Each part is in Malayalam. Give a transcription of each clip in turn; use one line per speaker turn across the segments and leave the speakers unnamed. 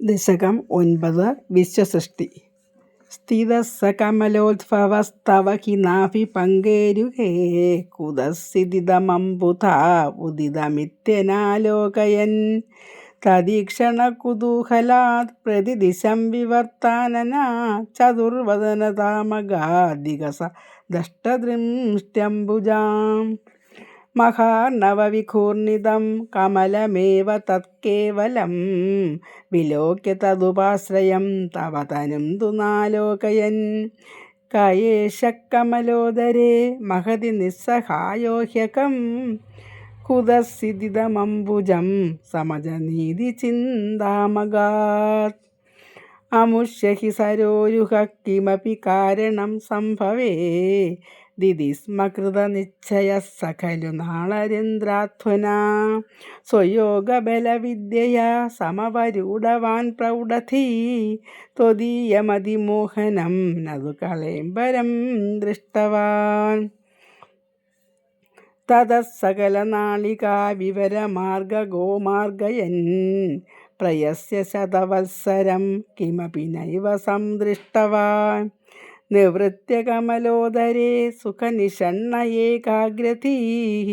ദശകം 9. വിശ്വസൃഷ്ടി. സ്ഥിതസ്സ കമലോദ്ഭവസ്തവ ഹി നാഭി പങ്കേരുഹേ കുതസ്സിദിതമംബുധാ ഉദിതമിത്യനാലോകയൻ തദീക്ഷണ കുതൂഹലാത് പ്രതിദിശം വിവർത്താനനാ ചതുർവദനതാമഗാദികസ ദഷ്ടദൃഷ്ട്യംബുജാം മഹാർണവവിഘൂർണിതം കമലമേവ തത്കേവലം വിലോക്യ തദുപാശ്രയം തവ തനും തു നാലോകയൻ കയേശ കമലോദരേ മഹതി നിസ്സഹായോഹ്യകം കുതസ്സിദിതമംബുജം സമജനീതി ചിന്താമഗാത് അമുഷ്യ ഹി സരോരുഹ കിമപി കാരണം സംഭവേ ദിദിസ്മകൃതനിശ്ചയ സഖലു നാളരേന്ദ്രാധ്വനാ സ്വയോഗബലവിദ്യയാ സമവരൂഢവാൻ പ്രൗഢധീ ത്വദീയമതിമോഹനം നതു കളേംബരം ദൃഷ്ടവാൻ തതസ്സകലനാളികാ വിവരമാർഗഗോമാർഗയൻ പ്രയസ്യ ശതവത്സരം കിമപി നൈവ സംദൃഷ്ടവാൻ നിവൃത്യ കമലോദരേ സുഖനിഷണ്ണ ഏകാഗ്രധീഃ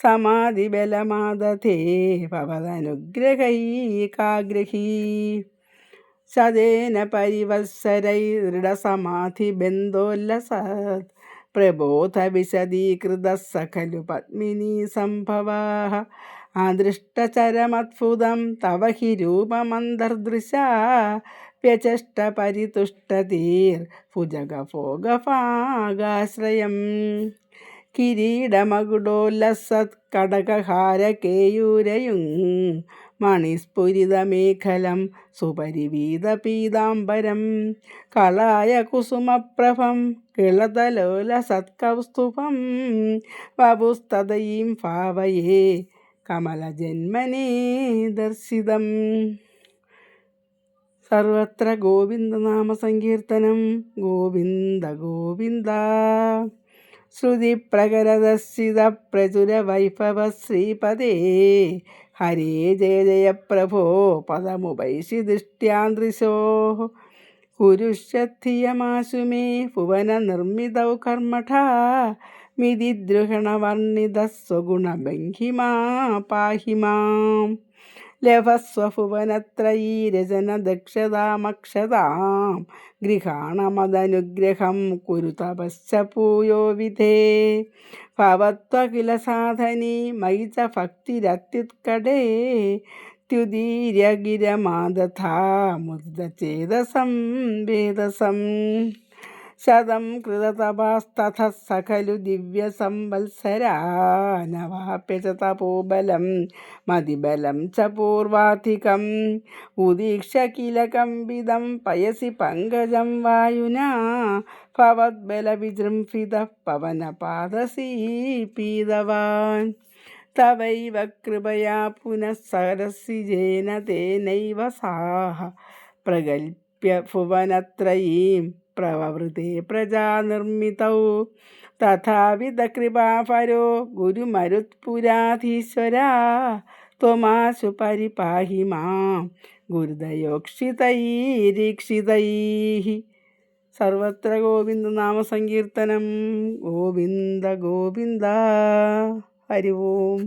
സമാധിബലമാദധേ ഭവദനുഗ്രഹൈകാഗ്രഹീ ശതേന പരിവത്സരൈ ദൃഢസമാധിബന്ധോല്ലസത് പ്രബോധവിശദീകൃതഃ സഖലു പത്മിനീ സംഭവാഃ അദൃഷ്ടചരമത്ഭുതം തവ ഹി രൂപമന്തർദൃശാ വ്യചഷ്ടപരിതുഷ്ടതീർഭുജഗഭോഗഭാഗാശ്രയം കിരീടമകുടോല്ലസത് കടകഹാരകേയൂരയും മണിസ്ഫുരിതമേഖലം സുപരിവീതപീതാംബരം കളായ കുസുമപ്രഭം കിളതലോലസത്കൗസ്തുഭം വപുസ്തദയീം ഭാവയേ കമലജന്മനേ ദർശിതം. സർവത്ര ഗോവിന്ദനാമസങ്കീർത്തനം. ഗോവിന്ദ ഗോവിന്ദ. ശ്രുതിപ്രകരദർശിത പ്രചുരവൈഭവ ശ്രീപദേ ഹരേ ജയ ജയ പ്രഭോ പദമുപൈഷി ദൃഷ്ട്യാദൃശോ കുരുഷ്യധിയമാശു മേ ഭുവന നിർമ്മിതൗ കർമ്മഠാ മിതിദ്രുഹണവർണിത സ്വഗുണഭംഗിമാ പാഹി മാം ലഭസ്വഭുവനത്രയീ രചന ദക്ഷതാമക്ഷതാം ഗൃഹാണമദനുഗ്രഹം കുരു തപശ്ച പൂയോ വിധേ ഭവത്വകില സാധനീ മയി ച ഭക്തിരത്യുത്കടേ ത്യുദീര്യഗിരമാദധാ മുദിതചേതസം വേദസം ശതം കൃതതപാസ്തഥ സഖലു ദിവ്യസംവത്സരാ നവാപ്യ ച തപോബലം മതിബലം ച പൂർവാധികം ഉദീക്ഷ്യ കില കമ്പിതം പയസി പങ്കജം വായുനാ ഭവദ്ബലവിജൃംഭിതഃ പവനപാദസീ പീതവാൻ തവൈവ കൃപയാ പുനഃ സരസിജേന തേനൈവ സാഹ പ്രഗൽഭ്യ ഭുവനത്രയീം പ്രവവൃതേ പ്രജാനിർമ്മിതൗ തഥാവിധ കൃപാഫലോ ഗുരുമരുത്പുരാധീശ്വരാ ത്വമാശു പരിപാഹി മാം ഗുരുദയോക്ഷിതൈരീക്ഷിതൈഃ. സർവത്ര ഗോവിന്ദനാമസങ്കീർത്തനം. ഗോവിന്ദ ഗോവിന്ദ. ഹരി ഓം.